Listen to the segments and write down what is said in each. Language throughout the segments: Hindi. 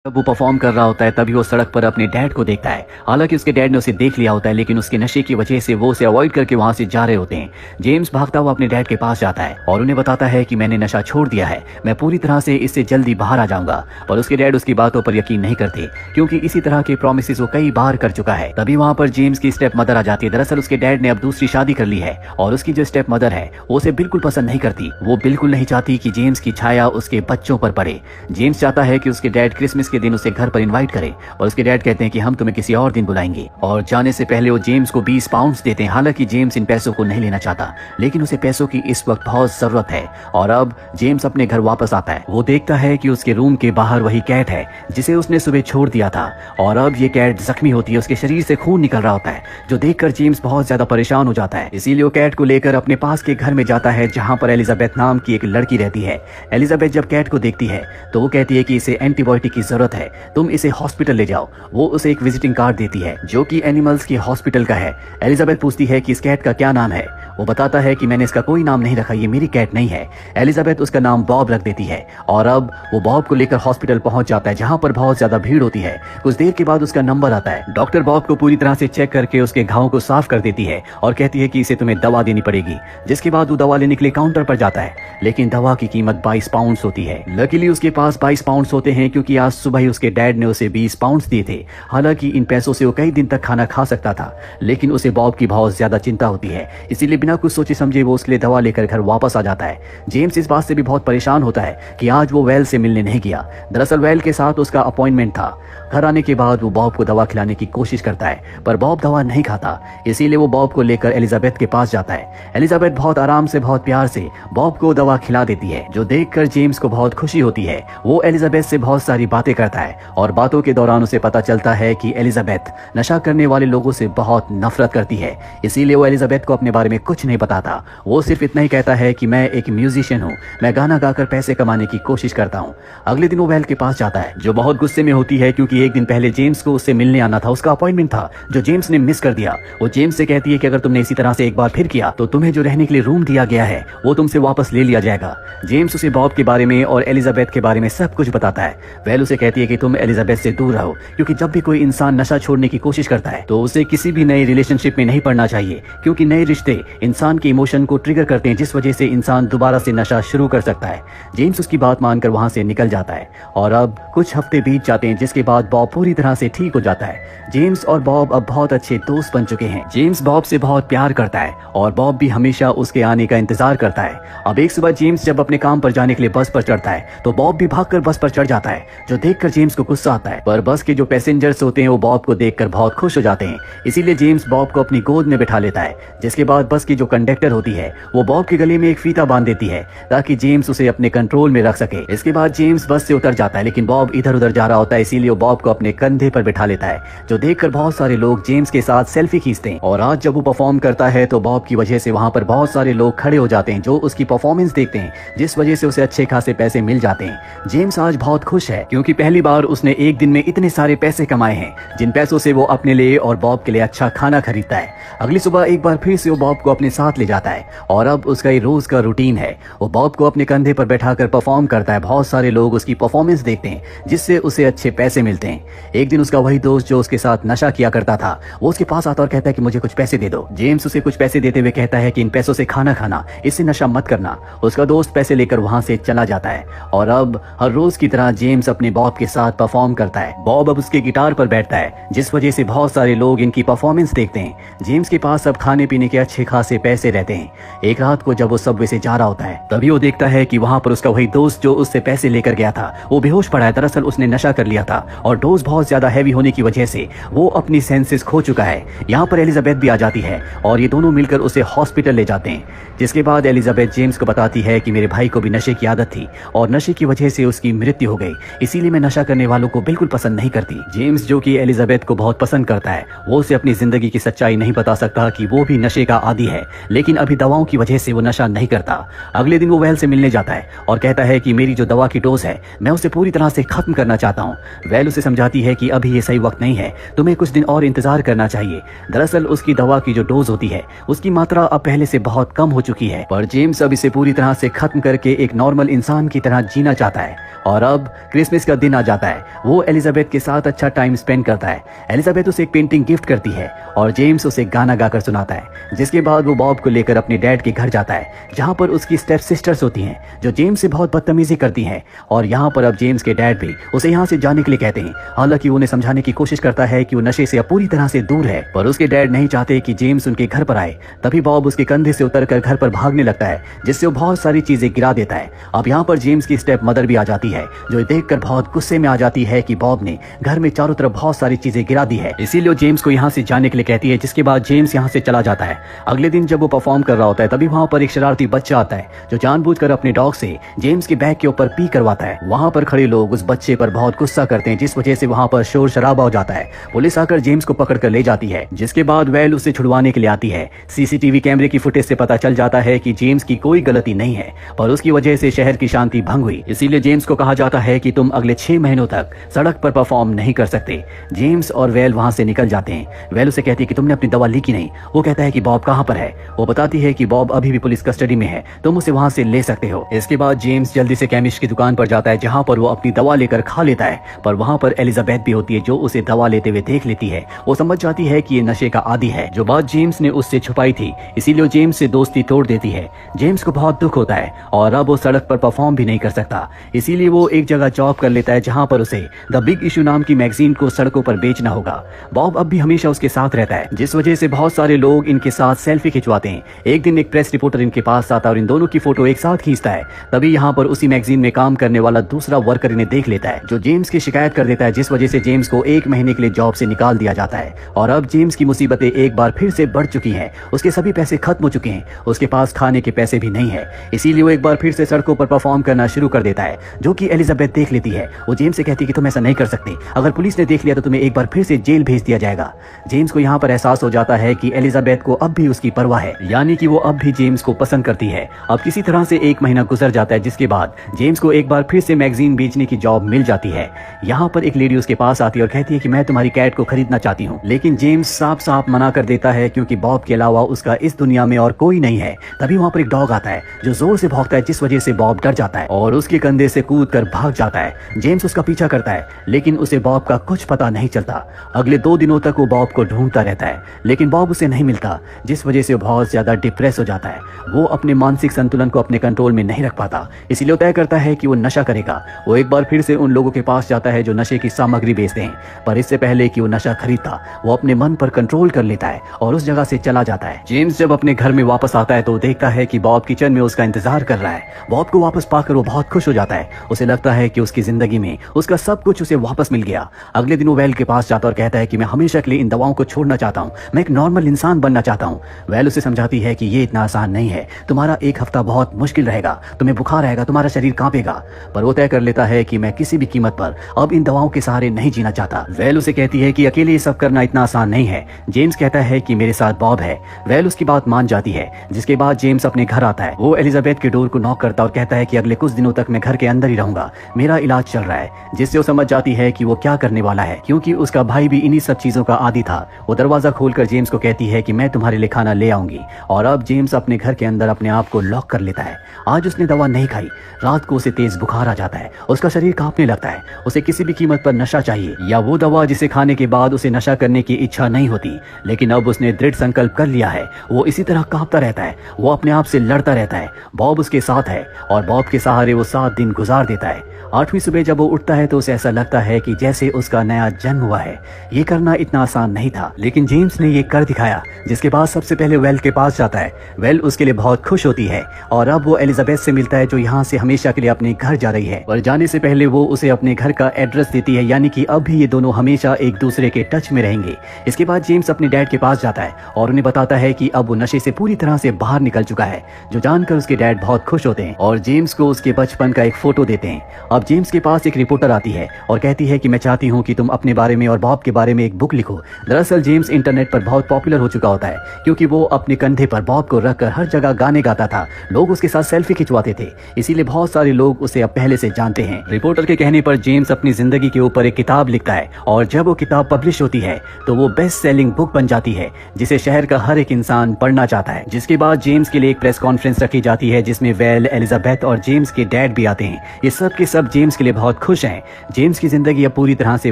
जब वो परफॉर्म कर रहा होता है तभी वो सड़क पर अपने डैड को देखता है। हालांकि उसके डैड ने उसे देख लिया होता है, लेकिन उसके नशे की वजह से वो उसे अवॉइड करके वहां से जा रहे होते हैं। जेम्स भागता हुआ अपने डैड के पास जाता है और उन्हें बताता है कि मैंने नशा छोड़ दिया है, मैं पूरी तरह से इससे जल्दी बाहर आ जाऊंगा। पर उसके डैड उसकी बातों पर यकीन नहीं करते, क्योंकि इसी तरह के प्रोमिस वो कई बार कर चुका है। तभी वहाँ पर जेम्स की स्टेप मदर आ जाती है। दरअसल उसके डैड ने अब दूसरी शादी कर ली है और उसकी जो स्टेप मदर है वो उसे बिल्कुल पसंद नहीं करती। वो बिल्कुल नहीं चाहती कि जेम्स की छाया उसके बच्चों पर पड़े। जेम्स चाहता है कि उसके डैड क्रिसमस के दिन उसे घर पर इनवाइट करें और उसके डैड कहते हैं कि हम तुम्हें किसी और दिन बुलाएंगे। और जाने से पहले वो जेम्स को 20 पाउंड देते हैं। हालांकि जेम्स इन पैसों को नहीं लेना चाहता, लेकिन उसे पैसों की इस वक्त बहुत जरूरत है। और अब जेम्स अपने घर वापस आता है। वो देखता है कि उसके रूम के बाहर वही कैट है जिसे उसने सुबह छोड़ दिया था, और अब ये कैट जख्मी होती है, उसके शरीर से खून निकल रहा होता है, जो देखकर जेम्स बहुत ज्यादा परेशान हो जाता है। इसीलिए वो कैट को लेकर अपने पास के घर में जाता है जहाँ पर एलिजाबेथ नाम की एक लड़की रहती है। एलिजाबेथ जब कैट को देखती है तो वो कहती है कि इसे एंटीबायोटिक की जरूरत है, तुम इसे हॉस्पिटल ले जाओ। वो उसे एक विजिटिंग कार्ड देती है जो कि एनिमल्स की हॉस्पिटल का है। एलिजाबेथ पूछती है कि इस कैट का क्या नाम है। वो बताता है कि मैंने इसका कोई नाम नहीं रखा, ये मेरी कैट नहीं है। एलिजाबेथ उसका नाम बॉब रख देती है और अब वो बॉब को लेकर हॉस्पिटल पहुंच जाता है जहां पर बहुत ज्यादा भीड़ होती है। कुछ देर के बाद उसका नंबर आता है। डॉक्टर बॉब को पूरी तरह से चेक करके उसके घाव को साफ कर देती है और कहती है कि इसे तुम्हें दवा देनी पड़ेगी। जिसके बाद वो दवा लेने के लिए काउंटर पर जाता है, लेकिन दवा की कीमत 22 पाउंड होती है। लकीली उसके पास 22 पाउंड होते हैं, क्योंकि आज सुबह ही उसके डैड ने उसे 20 पाउंड दिए थे। हालांकि इन पैसों से वो कई दिन तक खाना खा सकता था, लेकिन उसे बॉब की बहुत ज्यादा चिंता होती है। इसीलिए बिना कुछ सोचे समझे वो उसके लिए दवा लेकर घर वापस आ जाता है। जेम्स इस बात से भी बहुत परेशान होता है कि आज वो वेल से मिलने नहीं गया। दरअसल वेल के साथ उसका अपॉइंटमेंट था। घर आने के बाद वो बॉब को दवा खिलाने की कोशिश करता है, पर बॉब दवा नहीं खाता। इसीलिए वो बॉब को लेकर एलिजाबेथ के पास जाता है। एलिजाबेथ बहुत आराम से, बहुत प्यार से बॉब को दवा खिला देती है, जो देखकर जेम्स को बहुत खुशी होती है। वो एलिजाबेथ से बहुत सारी बातें करता है और बातों के दौरान उसे पता चलता है कि एलिजाबेथ नशा करने वाले लोगों से बहुत नफरत करती है। इसीलिए वो एलिजाबेथ को अपने बारे में कुछ नहीं बताता। वो सिर्फ इतना ही कहता है कि मैं एक म्यूजिशियन हूँ, मैं गाना गाकर पैसे कमाने की कोशिश करता हूँ। अगले दिन वो वेल के पास जाता है, जो बहुत गुस्से में होती है क्योंकि एक दिन पहले जेम्स को उससे मिलने आना था, उसका अपॉइंटमेंट था जो जेम्स ने मिस कर दिया। वो जेम्स से कहती है कि अगर तुमने इसी तरह से एक बार फिर किया तो तुम्हें जो रहने के लिए रूम दिया गया है वो तुमसे वापस ले लिया जाएगा। जेम्स उसे बॉब के बारे में और एलिजाबेथ के बारे में सब कुछ बताता है। वेल उसे कहती है कि तुम एलिजाबेथ से दूर रहो, क्योंकि जब भी कोई इंसान नशा छोड़ने की कोशिश करता है तो उसे किसी भी नए रिलेशनशिप में नहीं पड़ना चाहिए, क्योंकि नए रिश्ते इंसान के इमोशन को ट्रिगर करते हैं, जिस वजह से इंसान दोबारा से नशा शुरू कर सकता है। जेम्स उसकी बात मानकर वहां से निकल जाता है और अब कुछ हफ्ते बीत जाते हैं, जिसके बाद बॉब पूरी तरह से ठीक हो जाता है। जेम्स और बॉब अब बहुत अच्छे दोस्त बन चुके हैं। जेम्स बॉब से बहुत प्यार करता है और बॉब भी हमेशा उसके आने का इंतजार करता है। अब एक सुबह जेम्स जब अपने काम पर जाने के लिए बस पर चढ़ता है तो बॉब भी भागकर बस पर चढ़ जाता है, जो देखकर जेम्स को गुस्सा आता है। पर बस के जो पैसेंजर्स होते हैं वो बॉब को देखकर बहुत खुश हो जाते हैं। इसीलिए जेम्स बॉब को अपनी गोद में बिठा लेता है। जिसके बाद बस की जो कंडक्टर होती है वो बॉब के गले में एक फीता बांध देती है ताकि जेम्स उसे अपने कंट्रोल में रख सके। इसके बाद जेम्स बस से उतर जाता है, लेकिन बॉब इधर उधर जा रहा होता है, इसीलिए वो बॉब को अपने कंधे पर बिठा लेता है, जो देखकर बहुत सारे लोग जेम्स के साथ सेल्फी खींचते हैं। और आज जब वो परफॉर्म करता है तो बॉब की वजह से वहां पर बहुत सारे लोग खड़े हो जाते हैं जो उसकी परफॉर्मेंस देखते हैं, जिस वजह से उसे अच्छे खासे पैसे मिल जाते हैं। जेम्स आज बहुत खुश है क्योंकि पहली बार उसने एक दिन में इतने सारे पैसे कमाए हैं, जिन पैसों से वो अपने लिए और बॉब के लिए अच्छा खाना खरीदता है। अगली सुबह एक बार फिर से वो बॉब को अपने साथ ले जाता है और अब उसका ये रोज का रूटीन है। वो बॉब को अपने कंधे पर बैठाकर परफॉर्म करता है। बहुत सारे लोग उसकी परफॉर्मेंस देखते हैं, जिससे उसे अच्छे पैसे मिलते हैं। एक दिन उसका वही दोस्त जो उसके साथ नशा किया करता था वो उसके पास आता और कहता है कि मुझे कुछ पैसे दे दो। जेम्स उसे कुछ पैसे देते हुए कहता है कि इन पैसों से खाना खाना, इससे नशा मत करना। उसका दोस्त पैसे लेकर वहां से चला जाता है और अब हर रोज की तरह जेम्स अपने बॉब के साथ परफॉर्म करता है। बॉब अब उसके गिटार पर बैठता है, जिस वजह से बहुत सारे लोग इनकी परफॉर्मेंस देखते हैं। जेम्स के पास अब खाने पीने के अच्छे खासे पैसे रहते हैं। एक रात को जब वो सबवे से जा रहा होता है तभी वो देखता है कि वहां पर उसका वही दोस्त जो उससे पैसे लेकर गया था वो बेहोश पड़ा है। दरअसल उसने नशा कर लिया था और डोज बहुत ज्यादा हैवी होने की वजह से वो अपनी सेंसेस खो चुका है। यहाँ पर एलिजाबेथ भी आ जाती है और ये दोनों मिलकर उसे हॉस्पिटल ले जाते हैं। जिसके बाद एलिजाबेथ जेम्स को बताती है कि मेरे भाई को भी नशे की आदत थी और नशे की वजह से उसकी मृत्यु हो गई, इसीलिए मैं नशा करने वालों को बिल्कुल पसंद नहीं करती। जेम्स जो कि एलिजाबेथ को बहुत पसंद करता है वो उसे अपनी जिंदगी की सच्चाई नहीं बता सकता कि वो भी नशे का आदी है, लेकिन अभी दवाओं की वजह से वो नशा नहीं करता। अगले दिन वो वेल से मिलने जाता है और कहता है कि मेरी जो दवा की डोज है मैं उसे पूरी तरह से खत्म करना चाहता हूँ। वेल उसे समझाती है कि अभी ये सही वक्त नहीं है, तुम्हें कुछ दिन और इंतजार करना चाहिए। दरअसल उसकी दवा की जो डोज होती है उसकी मात्रा अब पहले से बहुत कम हो चुकी है, पर जेम्स अब इसे पूरी तरह से खत्म करके एक नॉर्मल इंसान की तरह जीना चाहता है। और अब क्रिसमस का दिन दिन आ जाता है। वो एलिजाबेथ के साथ अच्छा टाइम स्पेंड करता है। एलिजाबेथ उसे एक पेंटिंग गिफ्ट करती है और जेम्स उसे गाना गाकर सुनाता है। जिसके बाद वो बॉब को लेकर अपने डैड के घर जाता है, जहाँ पर उसकी स्टेप सिस्टर्स होती हैं जो जेम्स से बहुत बदतमीजी करती हैं। और यहाँ पर अब जेम्स के डैड भी उसे यहाँ से जाने के लिए कहते हैं। हालांकि उन्हें समझाने की कोशिश करता है कि वो नशे से अब पूरी तरह से दूर है, पर उसके डैड नहीं चाहते कि जेम्स उनके घर पर आए। तभी बॉब उसके कंधे से उतरकर घर पर भागने लगता है, जिससे वो बहुत सारी चीजें गिरा देता है। अब यहाँ पर जेम्स की स्टेप मदर भी आ जाती है, जो देखकर बहुत गुस्से में आ जाती है कि बॉब ने घर में चारों तरफ बहुत सारी चीजें गिरा दी है। इसीलिए वो जेम्स को यहाँ से जाने के लिए कहती है, जिसके बाद जेम्स यहाँ से चला जाता है। अगले दिन जब वो परफॉर्म कर रहा होता है, तभी वहाँ पर एक शरारती बच्चा आता है जो जानबूझकर अपने डॉग से जेम्स के बैग के ऊपर पी करवाता है। वहाँ पर खड़े लोग उस बच्चे पर बहुत गुस्सा करते हैं, जिस वजह से वहाँ पर शोर शराबा हो जाता है। पुलिस आकर जेम्स को पकड़ कर ले जाती है, जिसके बाद वेल उसे छुड़वाने के लिए आती है। सीसीटीवी कैमरे की फुटेज से पता चल जाता है कि जेम्स की कोई गलती नहीं है, पर उसकी वजह से शहर की शांति भंग हुई। इसीलिए जेम्स को कहा जाता है कि तुम अगले 6 महीनों तक सड़क पर परफॉर्म नहीं कर सकते। जेम्स और वेल वहाँ से निकल जाते हैं। वेल उसे कहती है कि तुमने अपनी दवा ली कि नहीं। वो कहता है कि बॉब कहाँ पर है। वो बताती है कि बॉब अभी भी पुलिस कस्टडी में है, तुम उसे वहाँ से ले सकते हो। इसके बाद जेम्स जल्दी से केमिस्ट की दुकान पर जाता है, जहाँ पर वो अपनी दवा लेकर खा लेता है, पर वहाँ पर एलिजाबेथ भी होती है जो उसे दवा लेते हुए देख लेती है। वो समझ जाती है कि ये नशे का आदी है, जो बात जेम्स ने उससे छुपाई थी, इसीलिए वो जेम्स से दोस्ती तोड़ देती है। जेम्स को बहुत दुख होता है और अब वो सड़क पर परफॉर्म भी नहीं कर सकता, इसीलिए वो एक जगह जॉब कर लेता है, जहाँ पर उसे द बिग इशू नाम की मैगजीन को सड़कों पर बेचना होगा। बॉब अब भी हमेशा उसके साथ रहता है, जिस वजह से बहुत सारे लोग इनके साथ सेल्फी खिंचवाते हैं। एक दिन एक प्रेस रिपोर्टर इनके पास आता है और इन दोनों की फोटो एक साथ खींचता है। तभी यहाँ पर उसी मैगजीन में काम करने वाला दूसरा वर्कर इन्हें देख लेता है, जो जेम्स की शिकायत कर देता है, जिस वजह से जेम्स को 1 महीने के लिए जॉब से निकाल दिया जाता है। और अब जेम्स की मुसीबतें एक बार फिर से बढ़ चुकी हैं। उसके सभी पैसे खत्म हो चुके हैं, उसके पास खाने के पैसे भी नहीं है, इसीलिए वो एक बार फिर से सड़कों पर परफॉर्म करना शुरू कर देता है, जो कि एलिजाबेथ देख लेती है। वो जेम्स से कहती है कि तुम ऐसा नहीं कर सकते, अगर पुलिस ने देख लिया तो तुम्हें एक बार फिर से जेल भेज दिया जाएगा। जेम्स को यहाँ पर एहसास हो जाता है कि एलिजाबेथ को अब भी उसकी परवाह है, यानी कि वो अब भी जेम्स को पसंद करती है। अब किसी तरह से 1 महीना गुजर जाता है, जिसके बाद जेम्स को एक बार फिर से मैगजीन बेचने की जॉब मिल जाती है। यहाँ पर एक लेडी उसके पास आती है और कहती है कि मैं तुम्हारी कैट को खरीदना चाहती हूँ, लेकिन जेम्स साफ साफ मना कर देता है, क्योंकि बॉब के अलावा उसका इस दुनिया में और कोई नहीं है। तभी वहाँ पर एक डॉग आता है जो जोर से भौंकता है, जिस वजह से बॉब डर जाता है और उसके कंधे से कूद कर भाग जाता है। जेम्स उसका पीछा करता है, लेकिन उसे बॉब का कुछ पता नहीं चलता। अगले 2 दिनों तक वो बॉब को ढूंढता रहता है, लेकिन बॉब उसे नहीं मिलता, जिस वजह से वो बहुत ज्यादा डिप्रेस हो जाता है। वो अपने मानसिक संतुलन को अपने कंट्रोल में नहीं रख पाता, इसलिए तय करता है कि वो नशा करेगा। वो एक बार फिर से उन लोगों के पास जाता है जो नशे की सामग्री बेचते हैं, पर इससे पहले कि वो नशा खरीदता, वो अपने मन पर कंट्रोल कर लेता है और उस जगह से चला जाता है। जेम्स जब अपने घर में वापस आता है तो देखता है कि बॉब किचन में उसका इंतजार कर रहा है। बॉब को वापस पाकर वो बहुत खुश हो जाता है। उसे लगता है कि उसकी जिंदगी में उसका सब कुछ उसे वापस मिल गया। अगले दिन वो वेल के पास जाता और कहता है कि मैं हमेशा के लिए इन दवाओं को छोड़ना चाहता हूँ, मैं एक नॉर्मल इंसान बनना चाहता हूँ। वेल उसे समझाती है कि ये इतना आसान नहीं है, तुम्हारा 1 हफ्ता बहुत मुश्किल रहेगा, तुम्हें बुखार आएगा, तुम्हारा शरीर कांपेगा। पर वो तय कर लेता है कि मैं किसी भी कीमत पर अब इन दवाओं के सहारे नहीं जीना चाहता। वेल उसे कहती है कि अकेले ये सब करना इतना आसान नहीं है। जेम्स कहता है कि मेरे साथ बॉब है। वेल उसकी बात मान जाती है, जिसके बाद जेम्स अपने घर आता है। वो एलिजाबेथ के डोर को नॉक करता और कहता है कि अगले कुछ दिनों तक मैं घर के अंदर ही रहूंगा, मेरा इलाज चल रहा है, जिससे वो समझ जाती है कि वो क्या करने वाला है, क्योंकि उसका भाई भी इन्हीं सब चीजों का आदी था। वो दरवाजा खोलकर जेम्स को कहती है कि मैं तुम्हारे लिए खाना ले आऊंगी। और अब जेम्स अपने घर के अंदर अपने आप को लॉक कर लेता है। आज उसने दवा नहीं खाई, रात को उसे तेज बुखार आ जाता है, उसका शरीर कांपने लगता है। उसे किसी भी कीमत पर नशा चाहिए, या वो दवा जिसे खाने के बाद उसे नशा करने की इच्छा नहीं होती, लेकिन अब उसने दृढ़ संकल्प कर लिया है। वो इसी तरह कांपता रहता है, वो अपने आप से लड़ता रहता है। बॉब उसके साथ है और बॉब के सहारे वो 7 दिन गुजार देता है। 8वीं सुबह जब वो उठता है तो उसे ऐसा लगता है कि जैसे उसका नया जन्म हुआ है। ये करना इतना आसान नहीं था, लेकिन जेम्स ने ये कर दिखाया, जिसके बाद सबसे पहले वेल के पास जाता है। वेल उसके लिए बहुत खुश होती है और अब वो एलिजाबेथ से मिलता है, जो यहाँ से हमेशा के लिए अपने घर जा रही है। पर जाने से पहले वो उसे अपने घर का एड्रेस देती है, यानी कि अब भी ये दोनों हमेशा एक दूसरे के टच में रहेंगे। इसके बाद जेम्स अपने डैड के पास जाता है और उन्हें बताता है कि अब वो नशे से पूरी तरह से बाहर निकल चुका है, जो जानकर उसके डैड बहुत खुश होते हैं और जेम्स को उसके बचपन का एक फोटो देते हैं। अब जेम्स के पास एक रिपोर्टर आती है और कहती है कि मैं चाहती हूँ कि तुम अपने बारे में और बॉब के बारे में एक बुक लिखो। दरअसल जेम्स इंटरनेट पर बहुत पॉपुलर हो चुका होता है, क्योंकि वो अपने कंधे पर बॉब को रखकर हर जगह गाने गाता था। लोग उसके साथ सेल्फी खिंचवाते थे, इसीलिए बहुत सारे लोग उसे अब पहले से जानते हैं। रिपोर्टर के कहने पर जेम्स अपनी जिंदगी के ऊपर एक किताब लिखता है और जब वो किताब पब्लिश होती है तो वो बेस्ट सेलिंग बुक बन जाती है, जिसे शहर का हर एक इंसान पढ़ना चाहता है। जिसके बाद जेम्स के लिए एक प्रेस कॉन्फ्रेंस रखी जाती है, जिसमें वेल, एलिजाबेथ और जेम्स के डैड भी आते हैं। ये सब के सब जेम्स के लिए बहुत खुश हैं। जेम्स की जिंदगी अब पूरी तरह से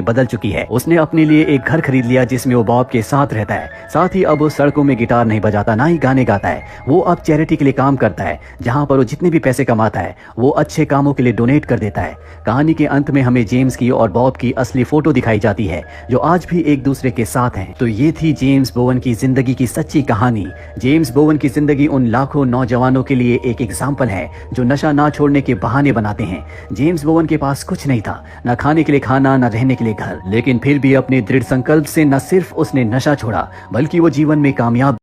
बदल चुकी है। उसने अपने लिए एक घर खरीद लिया जिसमें वो बॉब के साथ रहता है। साथ ही अब वो सड़कों में गिटार नहीं बजाता, ना ही गाने गाता है। वो अब चैरिटी के लिए काम करता है, जहां पर वो जितने भी पैसे कमाता है वो अच्छे कामों के लिए डोनेट कर देता है। कहानी के अंत में हमें जेम्स की और बॉब की असली फोटो दिखाई जाती है, जो आज भी एक दूसरे के साथ हैं। तो ये थी जेम्स बोवन की जिंदगी की सच्ची कहानी। जेम्स बोवन की जिंदगी उन लाखों नौजवानों के लिए एक एग्जाम्पल है जो नशा ना छोड़ने के बहाने बनाते हैं। जेम्स बोवन के पास कुछ नहीं था, न खाने के लिए खाना, न रहने के लिए घर, लेकिन फिर भी अपने दृढ़ संकल्प से न सिर्फ उसने नशा छोड़ा बल्कि वो जीवन में कामयाब